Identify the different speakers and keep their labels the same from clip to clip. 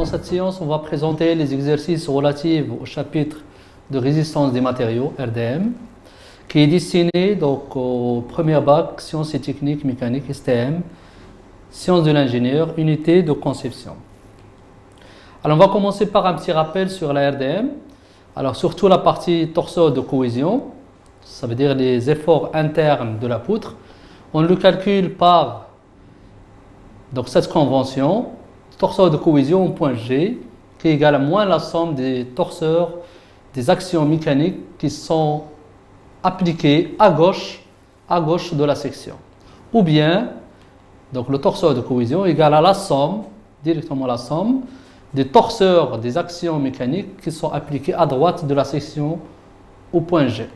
Speaker 1: cette séance, on va présenter les exercices relatifs au chapitre de résistance des matériaux, RDM, qui est destiné donc au premier bac, sciences et techniques mécaniques, STM, sciences de l'ingénieur, unité de conception. Alors on va commencer par un petit rappel sur la RDM. Alors surtout la partie torseur de cohésion, ça veut dire les efforts internes de la poutre. On le calcule par donc, cette convention, torseur de cohésion au point G, qui est égal à moins la somme des torseurs des actions mécaniques qui sont appliquées à gauche de la section. Ou bien, donc le torseur de cohésion est égal à la somme, directement la somme, des torseurs des actions mécaniques qui sont appliquées à droite de la section au point G.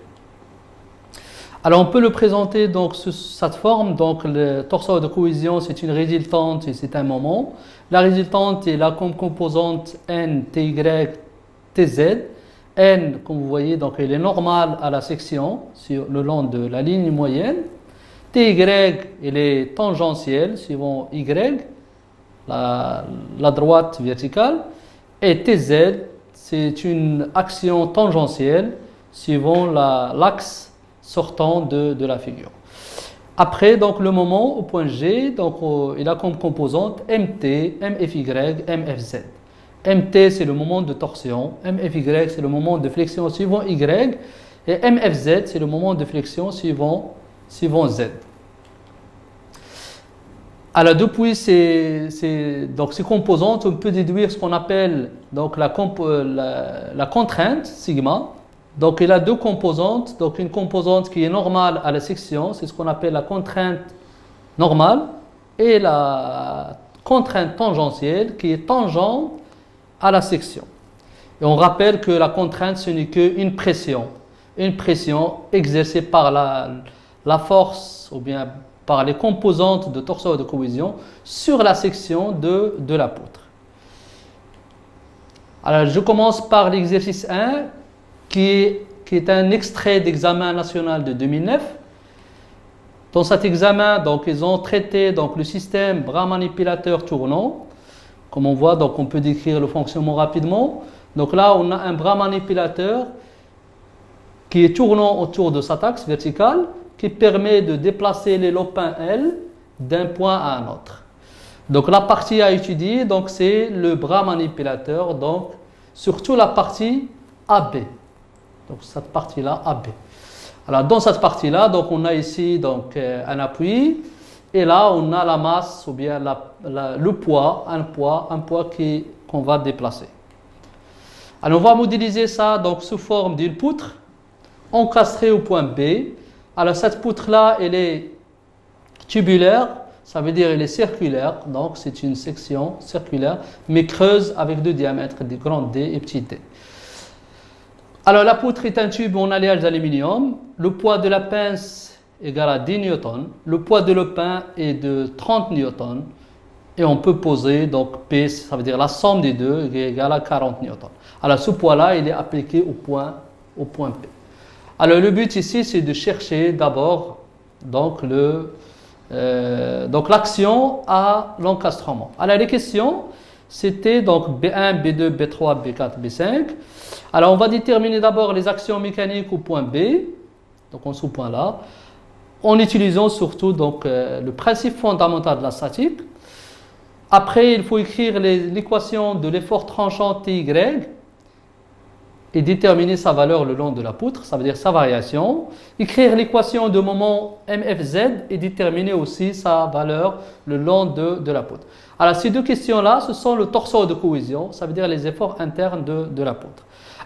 Speaker 1: Alors on peut le présenter donc sous cette forme. Donc le torseur de cohésion, c'est une résultante et c'est un moment. La résultante est là comme composante n, ty, tz. N, comme vous voyez, donc elle est normale à la section sur le long de la ligne moyenne. Ty, elle est tangentielle suivant y, la droite verticale. Et tz, c'est une action tangentielle suivant l'axe sortant de la figure. Après, donc, le moment au point G, donc, il a comme composante MT, MFY, MFZ. MT, c'est le moment de torsion, MFY, c'est le moment de flexion suivant Y, et MFZ, c'est le moment de flexion suivant Z. Alors, depuis ces composantes, on peut déduire ce qu'on appelle donc, la contrainte, sigma. Donc, il a deux composantes. Donc, une composante qui est normale à la section, c'est ce qu'on appelle la contrainte normale, et la contrainte tangentielle qui est tangente à la section. Et on rappelle que la contrainte, ce n'est qu'une pression exercée par la force ou bien par les composantes de torseur de cohésion sur la section de la poutre. Alors, je commence par l'exercice 1. Qui est un extrait d'examen national de 2009. Dans cet examen, donc, ils ont traité donc, le système bras manipulateur tournant. Comme on voit, donc, on peut décrire le fonctionnement rapidement. Donc là, on a un bras manipulateur qui est tournant autour de cet axe vertical qui permet de déplacer les lopins L d'un point à un autre. Donc la partie à étudier, donc, c'est le bras manipulateur, donc surtout la partie AB. Donc cette partie-là, AB. Alors dans cette partie-là, donc on a ici donc un appui et là on a la masse ou bien le poids, un poids qu'on va déplacer. Alors on va modéliser ça donc sous forme d'une poutre encastrée au point B. Alors cette poutre-là, elle est tubulaire, ça veut dire elle est circulaire, donc c'est une section circulaire, mais creuse avec deux diamètres, des grands D et petits d. Alors la poutre est un tube en alliage d'aluminium. Le poids de la pince est égal à 10 newtons. Le poids de lopin est de 30 newtons. Et on peut poser donc P, ça veut dire la somme des deux est égale à 40 newtons. Alors ce poids-là, il est appliqué au point P. Alors le but ici, c'est de chercher d'abord donc l'action à l'encastrement. Alors les questions, c'était donc B1, B2, B3, B4, B5. Alors on va déterminer d'abord les actions mécaniques au point B, donc en ce point-là, en utilisant surtout donc, le principe fondamental de la statique. Après, il faut écrire l'équation de l'effort tranchant TY et déterminer sa valeur le long de la poutre, ça veut dire sa variation. Écrire l'équation de moment MFZ et déterminer aussi sa valeur le long de la poutre. Alors ces deux questions-là, ce sont le torseur de cohésion, ça veut dire les efforts internes de la poutre.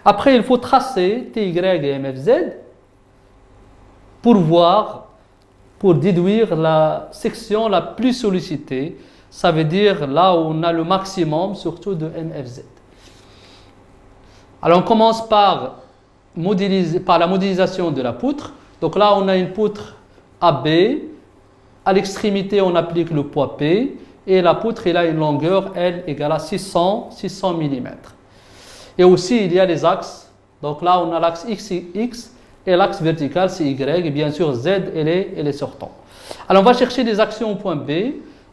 Speaker 1: Après, il faut tracer TY et MFZ pour déduire la section la plus sollicitée, ça veut dire là où on a le maximum, surtout de MFZ. Alors on commence par la modélisation de la poutre. Donc là, on a une poutre AB. À l'extrémité, on applique le poids P. Et la poutre, elle a une longueur L égale à 600 mm. Et aussi, il y a les axes. Donc là, on a l'axe X et l'axe vertical, c'est Y. Et bien sûr, Z, elle est sortant. Alors, on va chercher des actions au point B.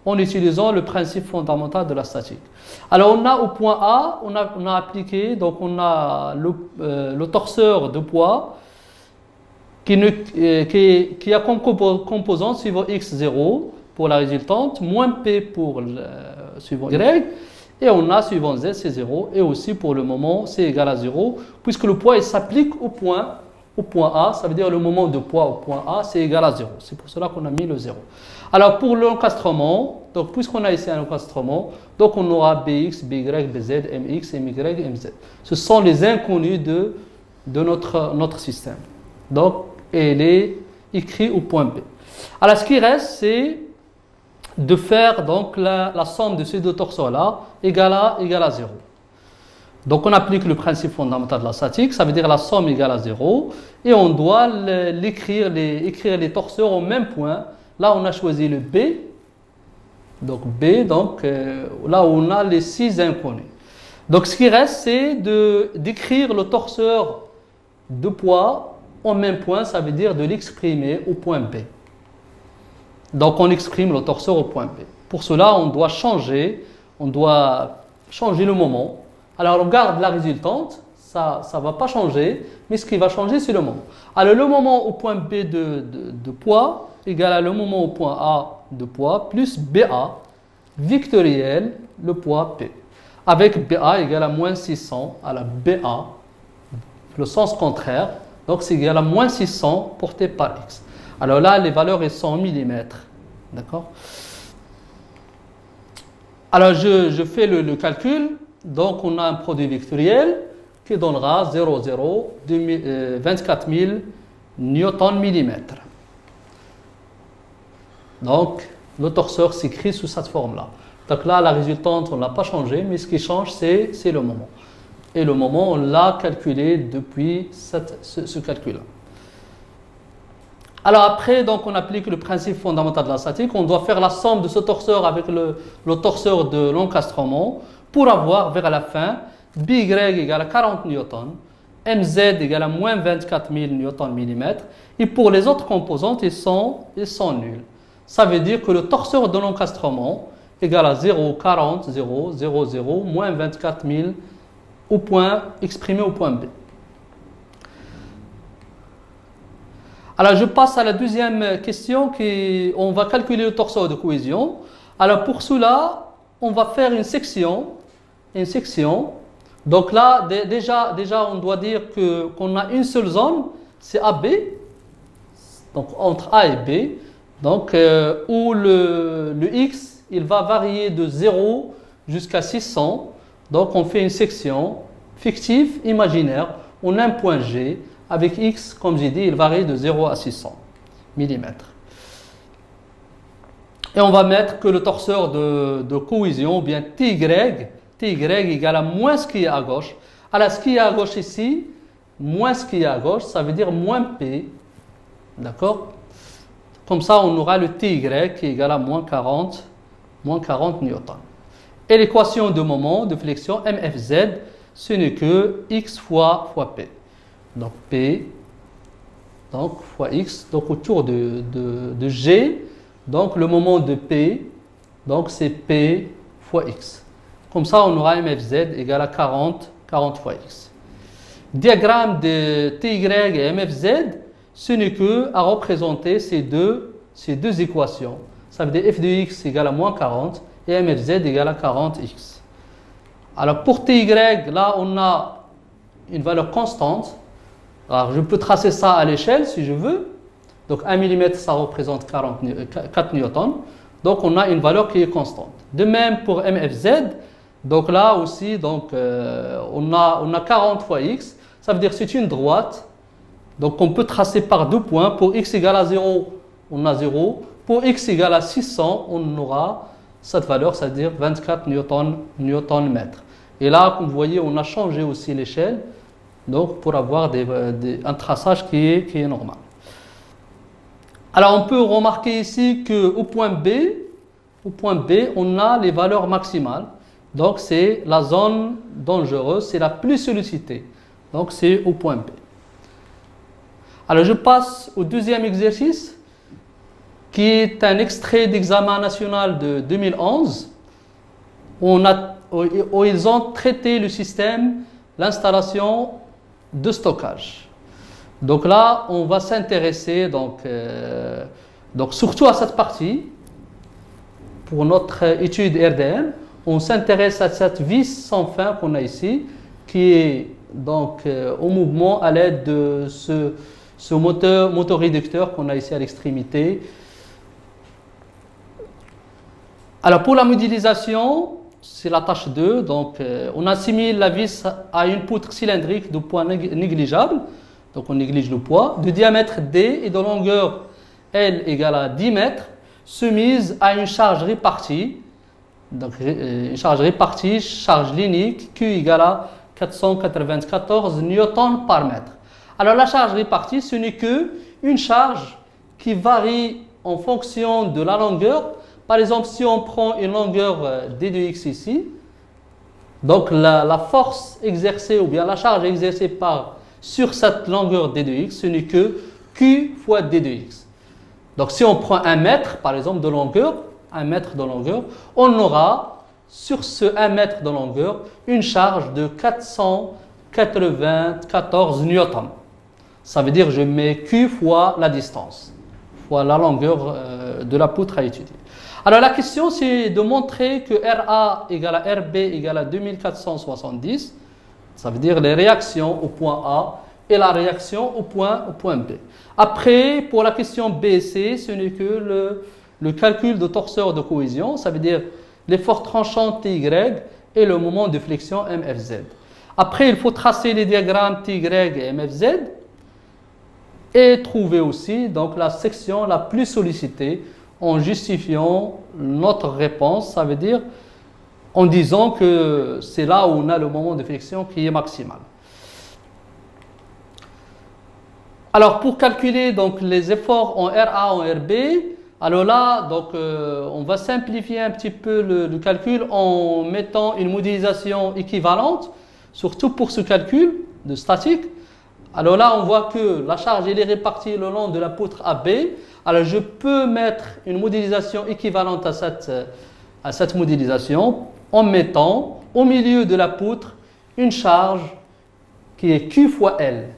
Speaker 1: en utilisant le principe fondamental de la statique. Alors on a au point A, on a appliqué, donc on a le torseur de poids qui a comme composante suivant x0 pour la résultante, moins p pour suivant y, et on a suivant z c'est 0, et aussi pour le moment c'est égal à 0, puisque le poids il s'applique au point A, ça veut dire le moment de poids au point A c'est égal à 0, c'est pour cela qu'on a mis le 0. Alors pour l'encastrement, donc puisqu'on a ici un encastrement, donc on aura bx, by, bz, mx, my, mz. Ce sont les inconnus de notre système. Donc il est écrit au point B. Alors ce qui reste c'est de faire donc la somme de ces deux torseurs-là égale à 0. Donc on applique le principe fondamental de la statique, ça veut dire la somme égale à 0, et on doit écrire les torseurs au même point. Là on a choisi le B, donc B, là où on a les 6 inconnus. Donc ce qui reste c'est d'écrire le torseur de poids au même point, ça veut dire de l'exprimer au point B. Donc on exprime le torseur au point B. Pour cela, on doit changer le moment. Alors on garde la résultante, ça ne va pas changer, mais ce qui va changer c'est le moment. Alors le moment au point B de poids égale à le moment au point A de poids plus BA vectoriel le poids P. Avec BA égale à moins 600 à la BA, le sens contraire, donc c'est égal à moins 600 porté par X. Alors là, les valeurs sont en millimètres. D'accord? Alors je fais le calcul. Donc on a un produit vectoriel qui donnera 24 000 newtons millimètres. Donc le torseur s'écrit sous cette forme-là. Donc là, la résultante, on ne l'a pas changé, mais ce qui change, c'est le moment. Et le moment, on l'a calculé depuis ce calcul-là. Alors après, donc, on applique le principe fondamental de la statique. On doit faire la somme de ce torseur avec le torseur de l'encastrement pour avoir vers la fin BY égale à 40 newtons, MZ égale à moins 24 000 newtons millimètres. Et pour les autres composantes, ils sont nuls. Ça veut dire que le torseur de l'encastrement égale à 0, 40, 0, 0, 0, moins 24 000 exprimé au point B. Alors je passe à la deuxième question on va calculer le torseur de cohésion. Alors pour cela, on va faire une section. Donc là, déjà on doit dire qu'on a une seule zone, c'est AB, donc entre A et B, donc où le X, il va varier de 0 jusqu'à 600. Donc on fait une section fictive, imaginaire, on a un point G, avec X, comme j'ai dit, il varie de 0 à 600 mm. Et on va mettre que le torseur de cohésion, ou bien TY égale à moins ce qui est à gauche. Alors ce qui est à gauche ici, moins ce qui est à gauche, ça veut dire moins P. D'accord? Comme ça, on aura le TY qui est égal à moins 40 newtons. Et l'équation de moment de flexion MFZ, ce n'est que X fois P. Donc P, donc fois X, donc autour de G, donc le moment de P, donc c'est P fois X. Comme ça, on aura MFZ égale à 40 fois X. Diagramme de TY et MFZ, ce n'est que à représenter ces deux équations. Ça veut dire f de x égale à moins 40 et MFZ égale à 40x. Alors pour TY, là on a une valeur constante. Alors je peux tracer ça à l'échelle si je veux. Donc 1 mm ça représente 4 newtons. Donc on a une valeur qui est constante. De même pour MFZ, donc là aussi donc, on a 40 fois x. Ça veut dire que c'est une droite. Donc on peut tracer par deux points. Pour x égale à 0, on a 0. Pour x égale à 600, on aura cette valeur, c'est-à-dire 24 newton mètre. Et là, comme vous voyez, on a changé aussi l'échelle, donc pour avoir un traçage qui est normal. Alors on peut remarquer ici qu'au point B, on a les valeurs maximales. Donc c'est la zone dangereuse, c'est la plus sollicitée. Donc c'est au point B. Alors je passe au deuxième exercice. qui est un extrait d'examen national de 2011, où ils ont traité le système, l'installation de stockage. Donc là, on va s'intéresser donc surtout à cette partie. Pour notre étude RDM, on s'intéresse à cette vis sans fin qu'on a ici, qui est donc au mouvement à l'aide de ce moteur réducteur qu'on a ici à l'extrémité. Alors pour la modélisation, c'est la tâche 2. Donc on assimile la vis à une poutre cylindrique de poids négligeable. Donc on néglige le poids, de diamètre D et de longueur L égale à 10 mètres, soumise à une charge répartie. Donc une charge répartie, charge linéique, Q égale à 494 newtons par mètre. Alors la charge répartie, ce n'est qu'une charge qui varie en fonction de la longueur. Par exemple, si on prend une longueur d de x ici, donc la force exercée ou bien la charge exercée sur cette longueur d de x, ce n'est que q fois d de x. Donc si on prend 1 mètre, par exemple, de longueur, 1 mètre de longueur, on aura sur ce 1 mètre de longueur une charge de 494 newtons. Ça veut dire que je mets q fois la distance, fois la longueur de la poutre à étudier. Alors la question, c'est de montrer que RA égale à RB égale à 2470. Ça veut dire les réactions au point A et la réaction au point B. Après, pour la question B et C, ce n'est que le calcul de torseur de cohésion. Ça veut dire l'effort tranchant TY et le moment de flexion MFZ. Après, il faut tracer les diagrammes TY et MFZ et trouver aussi donc, la section la plus sollicitée en justifiant notre réponse. Ça veut dire en disant que c'est là où on a le moment de flexion qui est maximal. Alors pour calculer donc, les efforts en RA, en RB, alors là donc, on va simplifier un petit peu le calcul en mettant une modélisation équivalente, surtout pour ce calcul de statique. Alors là on voit que la charge elle est répartie le long de la poutre AB. Alors je peux mettre une modélisation équivalente à cette modélisation en mettant au milieu de la poutre une charge qui est Q fois L.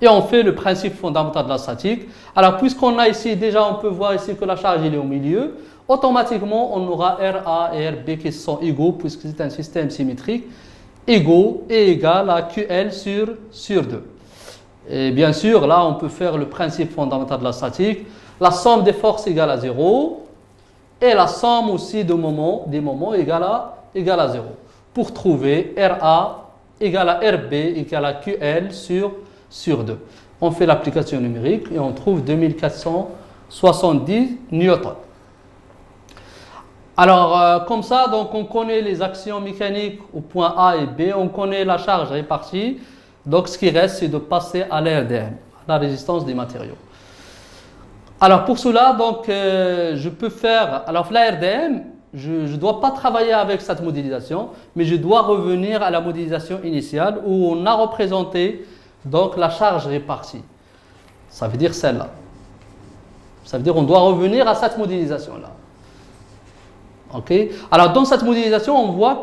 Speaker 1: Et on fait le principe fondamental de la statique. Alors puisqu'on a ici, déjà on peut voir ici que la charge elle est au milieu, automatiquement on aura RA et RB qui sont égaux, puisque c'est un système symétrique, égaux et égal à QL sur 2. Et bien sûr, là on peut faire le principe fondamental de la statique. La somme des forces égale à 0 et la somme aussi des moments égale à 0 pour trouver RA égale à RB égale à QL sur 2. On fait l'application numérique et on trouve 2470 newtons. Alors, comme ça, donc, on connaît les actions mécaniques au point A et B, on connaît la charge répartie. Donc, ce qui reste, c'est de passer à l'RDM, la résistance des matériaux. Alors, pour cela, donc, je peux faire... Alors, la RDM, je ne dois pas travailler avec cette modélisation, mais je dois revenir à la modélisation initiale où on a représenté donc, la charge répartie. Ça veut dire celle-là. Ça veut dire qu'on doit revenir à cette modélisation-là. OK? Alors, dans cette modélisation, on voit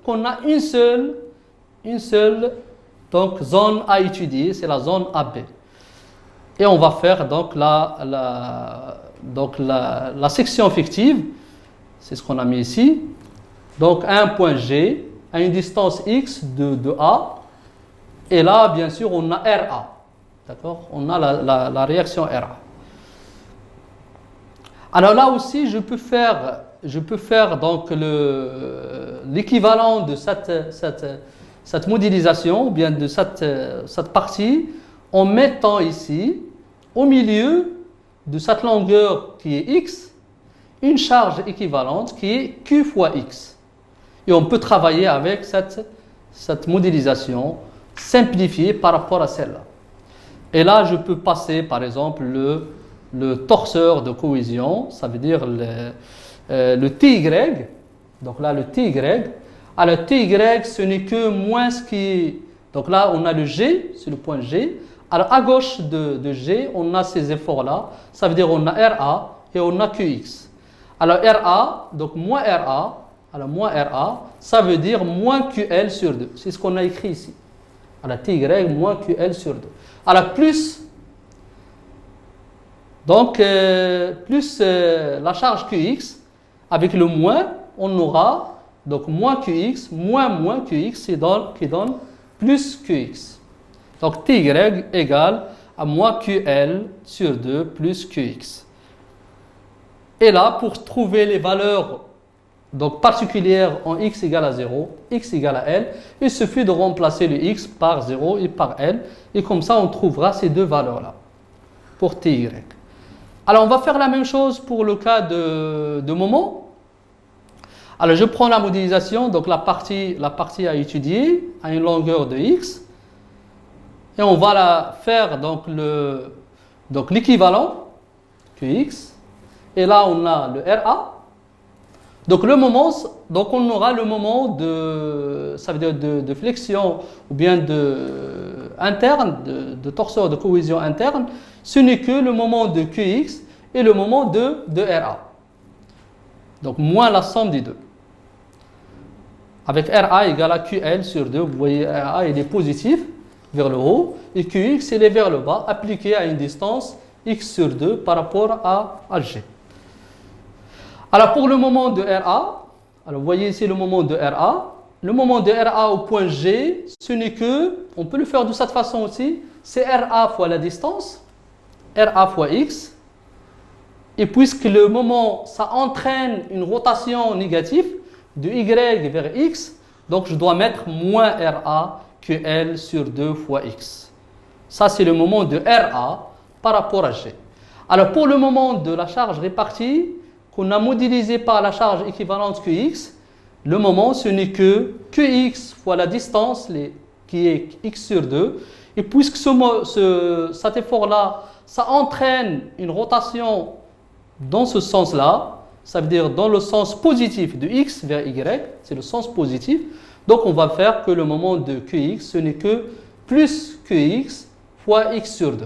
Speaker 1: qu'on a une seule donc, zone à étudier, c'est la zone AB. Et on va faire donc la section fictive, c'est ce qu'on a mis ici. Donc, un point G à une distance X de A. Et là, bien sûr, on a RA. D'accord? On a la réaction RA. Alors là aussi, je peux faire donc l'équivalent de cette modélisation, ou bien de cette partie, en mettant ici, au milieu de cette longueur qui est X, une charge équivalente qui est Q fois X. Et on peut travailler avec cette modélisation simplifiée par rapport à celle-là. Et là, je peux passer, par exemple, le torseur de cohésion, ça veut dire le TY. Donc là, le TY. Alors, TY, ce n'est que moins ce qui est... Donc là, on a le G, c'est le point G. Alors, à gauche de G, on a ces efforts-là. Ça veut dire on a RA, et on a QX. Alors RA, donc moins RA, alors moins RA, ça veut dire moins QL sur 2. C'est ce qu'on a écrit ici. Alors TY moins QL sur 2. Alors plus, donc plus la charge QX, avec le moins, on aura donc moins QX, moins QX qui donne plus QX. Donc TY égale à moins QL sur 2 plus QX. Et là, pour trouver les valeurs donc particulières en x égale à 0, x égale à L, il suffit de remplacer le x par 0 et par L. Et comme ça, on trouvera ces deux valeurs-là pour TY. Alors, on va faire la même chose pour le cas de moment. Alors, je prends la modélisation, donc la partie à étudier à une longueur de x. Et on va la faire donc l'équivalent QX. Et là, on a le RA. Donc, le moment, donc on aura le moment ça veut dire de flexion ou bien interne, de torseur de cohésion interne. Ce n'est que le moment de QX et le moment de RA. Donc, moins la somme des deux. Avec RA égale à QL sur 2, vous voyez, RA il est positif vers le haut et QX il est vers le bas, appliqué à une distance x sur 2 par rapport à G. Alors pour le moment de RA, alors vous voyez ici le moment de RA. Le moment de RA au point G, ce n'est que, on peut le faire de cette façon aussi, c'est RA fois la distance, RA fois x. Et puisque le moment, ça entraîne une rotation négative de y vers x, donc je dois mettre moins RA que L sur 2 fois x. Ça c'est le moment de RA par rapport à G. Alors pour le moment de la charge répartie, qu'on a modélisé par la charge équivalente Qx, le moment ce n'est que Qx fois la distance qui est x sur 2. Et puisque cet effort-là, ça entraîne une rotation dans ce sens-là, ça veut dire dans le sens positif de x vers y, c'est le sens positif. Donc on va faire que le moment de Qx, ce n'est que plus Qx fois x sur 2.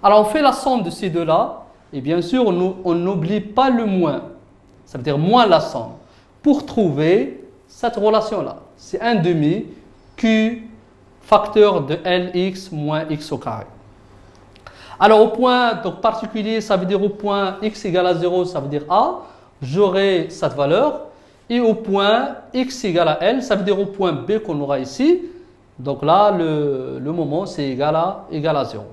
Speaker 1: Alors on fait la somme de ces deux-là. Et bien sûr, on n'oublie pas le moins, ça veut dire moins la somme, pour trouver cette relation-là. C'est 1 demi Q facteur de Lx moins x au carré. Alors au point donc, particulier, ça veut dire au point x égale à 0, ça veut dire A, j'aurai cette valeur. Et au point x égale à L, ça veut dire au point B qu'on aura ici. Donc là, le moment, c'est égal à 0.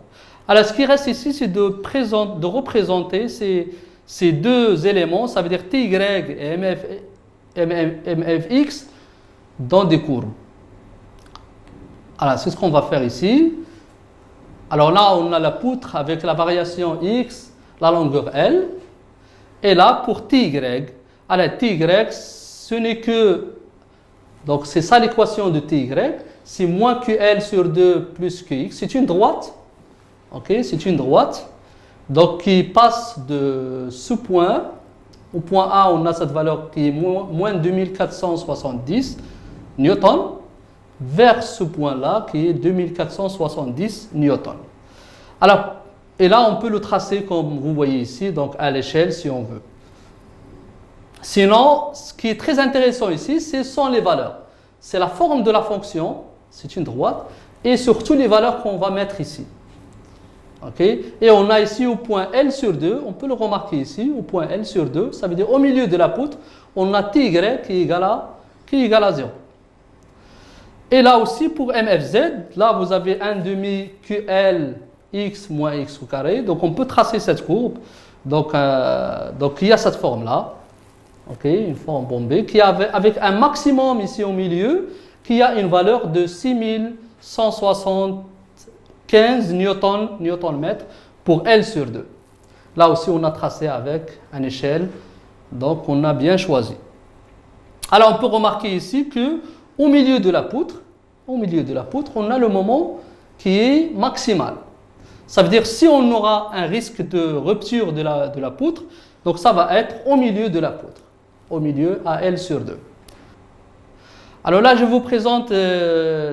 Speaker 1: Alors, ce qui reste ici, c'est de représenter ces deux éléments, ça veut dire TY et MFX, dans des courbes. Alors, c'est ce qu'on va faire ici. Alors là, on a la poutre avec la variation X, la longueur L. Et là, pour TY, alors TY, ce n'est que, donc c'est ça l'équation de TY, c'est moins QL sur 2 plus QX, c'est une droite. Ok, c'est une droite, donc qui passe de ce point, au point A, on a cette valeur qui est moins 2470 newtons, vers ce point-là qui est 2470 newtons. Alors, et là, on peut le tracer comme vous voyez ici, donc à l'échelle si on veut. Sinon, ce qui est très intéressant ici, ce sont les valeurs. C'est la forme de la fonction, c'est une droite, et surtout les valeurs qu'on va mettre ici. Okay. Et on a ici au point L sur 2, on peut le remarquer ici, au point L sur 2, ça veut dire au milieu de la poutre, on a TY qui est égal à 0. Et là aussi pour MFZ, là vous avez 1 demi QL x moins x au carré, donc on peut tracer cette courbe, donc il y a cette forme-là, okay, une forme bombée, qui avec un maximum ici au milieu, qui a une valeur de 6175 newton-mètres pour L sur 2. Là aussi, on a tracé avec une échelle, donc on a bien choisi. Alors, on peut remarquer ici que au milieu de la poutre, on a le moment qui est maximal. Ça veut dire si on aura un risque de rupture de la poutre, donc ça va être au milieu de la poutre, au milieu à L sur 2. Alors là, je vous présente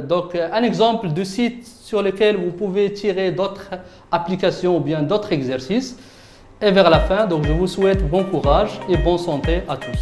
Speaker 1: donc un exemple de site sur lequel vous pouvez tirer d'autres applications ou bien d'autres exercices. Et vers la fin, donc je vous souhaite bon courage et bonne santé à tous.